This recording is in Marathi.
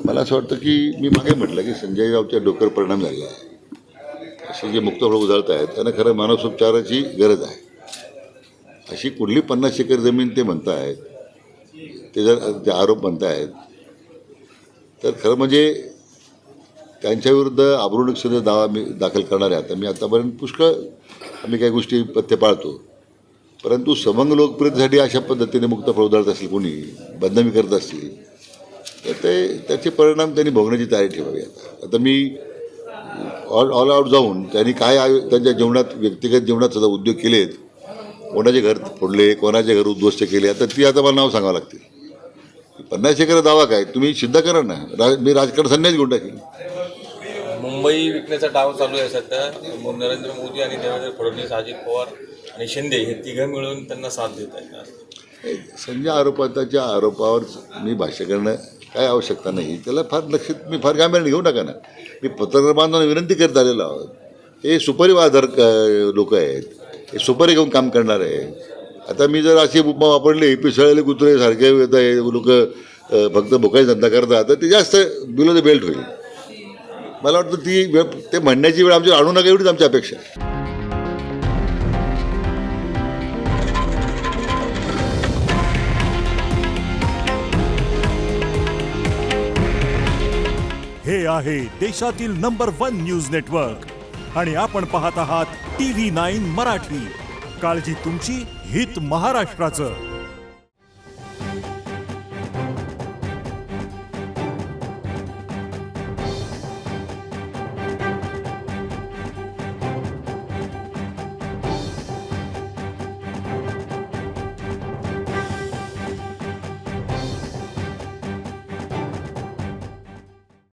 मला असं वाटतं की मी मागे म्हटलं की संजय रावच्या डोक्यावर परिणाम झालेला आहे. असे जे मुक्तफळ उधळत आहेत त्यांना खरं मानसोपचाराची गरज आहे. अशी कुठली 50 एकर जमीन ते म्हणतायत, ते जर ते आरोप म्हणतायत तर खरं म्हणजे त्यांच्याविरुद्ध अब्रूनुक्षीचा दावा मी दाखल करणार आहे. आता मी आतापर्यंत पुष्कळ आम्ही काही गोष्टी पथ्य पाळतो, परंतु समंग लोकप्रियतेसाठी अशा पद्धतीने मुक्तफळ उधळत असेल, कोणी बदनामी करत असतील तर त्याचे परिणाम त्यांनी भोगण्याची तयारी ठेवावी. आता मी ऑल आउट जाऊन त्यांनी काय त्यांच्या जीवनात, व्यक्तिगत जीवनात सुद्धा उद्योग केलेत, कोणाचे घर फोडले, कोणाचे घर उद्ध्वस्त केले, आता ती आता मला नाव सांगावं लागतील. 50 एकर दावा काय तुम्ही सिद्ध करा ना. मी राजकारण संन्यास घेऊन टाकेल. मुंबई विकण्याचा डाव चालू आहे सध्या. नरेंद्र मोदी आणि देवेंद्र फडणवीस, अजित पवार आणि शिंदे हे तिघं मिळून त्यांना साथ देत आहेत. संजय आरोपाच्या आरोपावर मी भाष्य करणं काय आवश्यकता नाही. त्याला फार लक्षात मी फार गांभीर्याने घेऊ नका ना. मी पत्रकार बांधवांना विनंती करत आलेलो आहोत. हे सुपरिवार लोक आहेत, हे सुपारी घेऊन काम करणार आहे. आता मी जर अशी उपमा वापरली पिसळलेले कुत्रे सारखे लोक फक्त भुकायचा धंदा करतात तर ते जास्त बिलो द बेल्ट होईल. मला वाटतं ती वेळ, ते म्हणण्याची वेळ आमची आणू नका एवढीच आमची अपेक्षा आहे. हे आहे देशातील नंबर 1 न्यूज नेटवर्क आणि आपण पाहत आहात TV9 मराठी. काळजी तुमची, हित महाराष्ट्राचं.